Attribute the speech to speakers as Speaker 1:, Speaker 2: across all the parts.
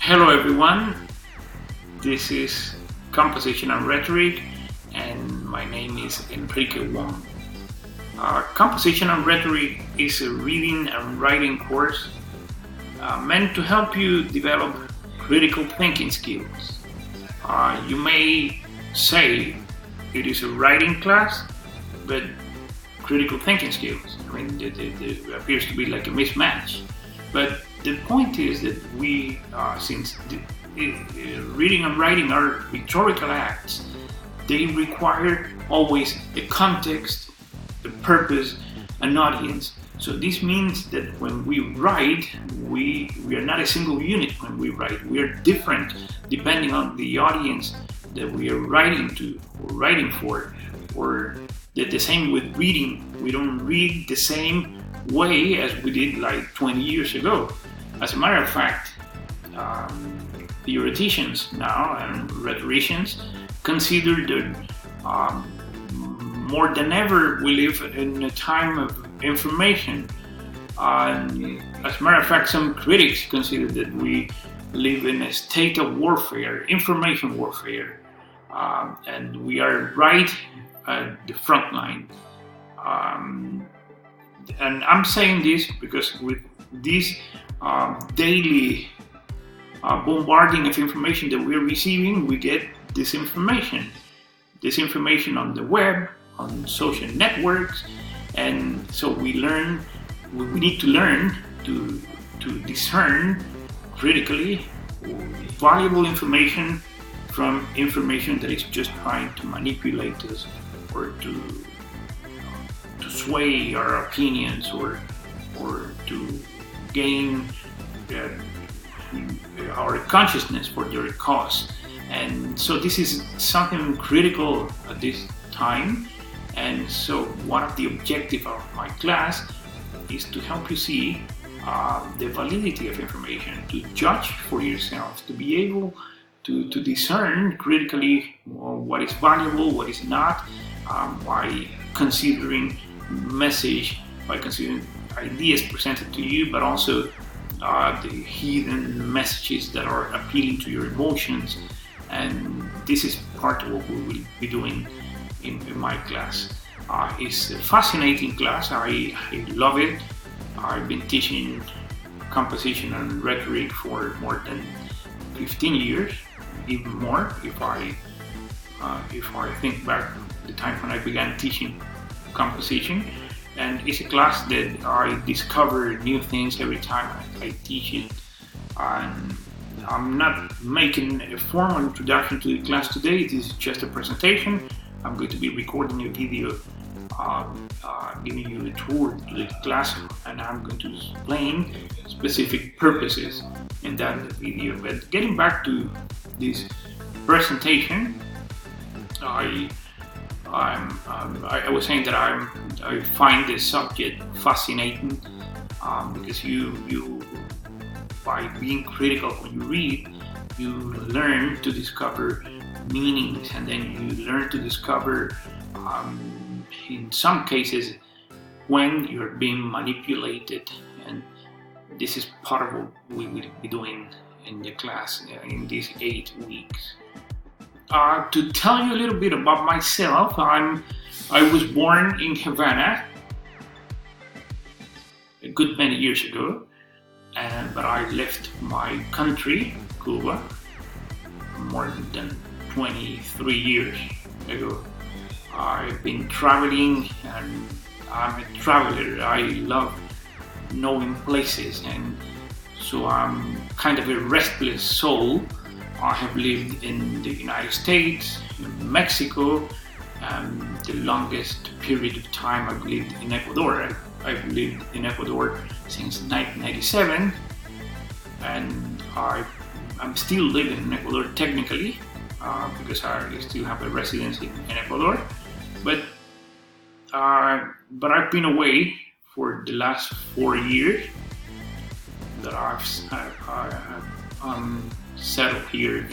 Speaker 1: Hello everyone, this is Composition and Rhetoric and my name is Enrique Wong. Composition and Rhetoric is a reading and writing course meant to help you develop critical thinking skills. You may say it is a writing class, but critical thinking skills. I mean, there appears to be like a mismatch. But the point is that since reading and writing are rhetorical acts, they require always a context, a purpose, an audience. So this means that when we write, we are not a single unit when we write. We are different depending on the audience that we are writing to or writing for. Or the same with reading. We don't read the same way as we did like 20 years ago. As a matter of fact, theoreticians now and rhetoricians consider that more than ever we live in a time of information. As a matter of fact, some critics consider that we live in a state of warfare, information warfare, and we are right at the front line. And I'm saying this because with this daily bombarding of information that we're receiving, we get disinformation on the web, on social networks, and so we need to learn to discern critically valuable information from information that is just trying to manipulate us or to sway our opinions or to gain our consciousness for their cause. And so this is something critical at this time. And so one of the objectives of my class is to help you see the validity of information, to judge for yourself, to be able to discern critically what is valuable, what is not, by considering message, by considering ideas presented to you, but also the hidden messages that are appealing to your emotions. And this is part of what we will be doing in my class. It's a fascinating class. I love it. I've been teaching composition and rhetoric for more than 15 years, even more if I think back to the time when I began teaching composition. And it's a class that I discover new things every time I teach it. And I'm not making a formal introduction to the class today. This is just a presentation. I'm going to be recording a video giving you a tour to the class, and I'm going to explain specific purposes in that video. But getting back to this presentation, I was saying that I find this subject fascinating because you by being critical when you read, you learn to discover meanings, and then you learn to discover in some cases when you're being manipulated. And this is part of what we will be doing in the class in these 8 weeks. To tell you a little bit about myself, I was born in Havana a good many years ago, but I left my country, Cuba, more than 23 years ago. I've been traveling, and I'm a traveler. I love knowing places, and so I'm kind of a restless soul. I have lived in the United States, in Mexico, the longest period of time I've lived in Ecuador. I've lived in Ecuador since 1997, and I'm still living in Ecuador technically because I still have a residence in Ecuador. But I've been away for the last 4 years that I've settled here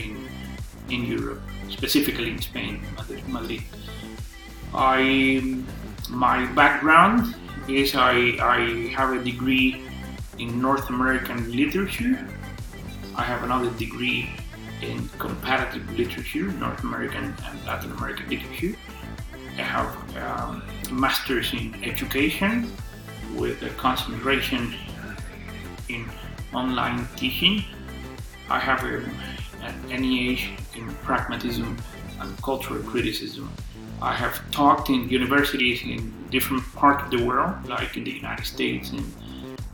Speaker 1: in Europe, specifically in Spain, Madrid. My background is I have a degree in North American literature I have another degree in comparative literature, North American and Latin American literature. I have a master's in education with a concentration in online teaching. I have an NEH in pragmatism and cultural criticism. I have taught in universities in different parts of the world, like in the United States,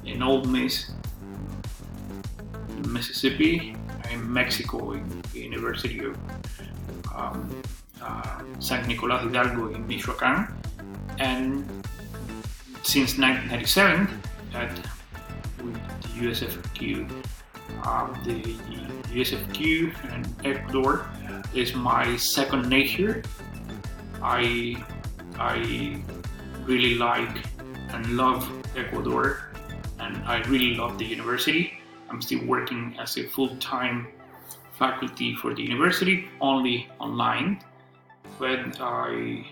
Speaker 1: in Ole Miss, in Mississippi, in Mexico, in the University of San Nicolás Hidalgo in Michoacán, and since 1997 with the USFQ. The USFQ and Ecuador is my second nature. I really like and love Ecuador, and I really love the university. I'm still working as a full-time faculty for the university, only online, but I'm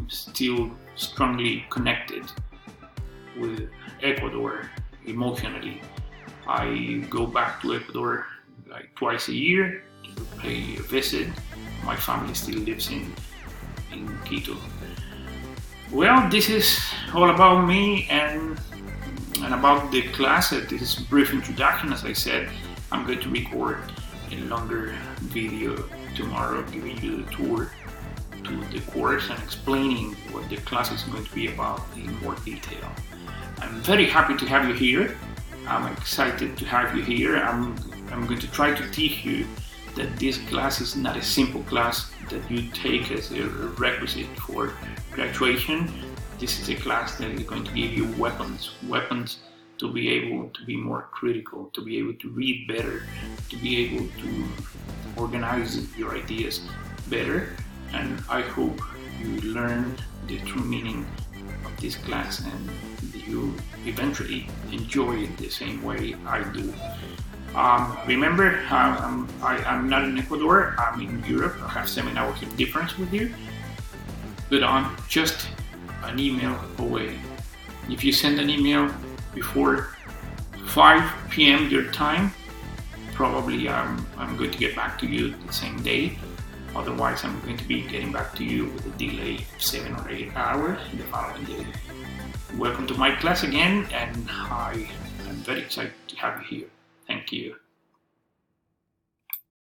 Speaker 1: still strongly connected with Ecuador emotionally. I go back to Ecuador like twice a year to pay a visit. My family still lives in Quito. Well, this is all about me and about the class. This is a brief introduction. As I said, I'm going to record a longer video tomorrow giving you the tour to the course and explaining what the class is going to be about in more detail. I'm very happy to have you here. I'm excited to have you here. I'm going to try to teach you that this class is not a simple class that you take as a requisite for graduation. This is a class that is going to give you weapons to be able to be more critical, to be able to read better, to be able to organize your ideas better. And I hope you learn the true meaning of this class and you eventually enjoy it the same way I do. Remember, I'm not in Ecuador, I'm in Europe. I have 7 hours of difference with you, but I'm just an email away. If you send an email before 5 p.m. your time, probably I'm going to get back to you the same day. Otherwise, I'm going to be getting back to you with a delay of 7 or 8 hours the following day. Welcome to my class again, and I am very excited to have you here. Thank you.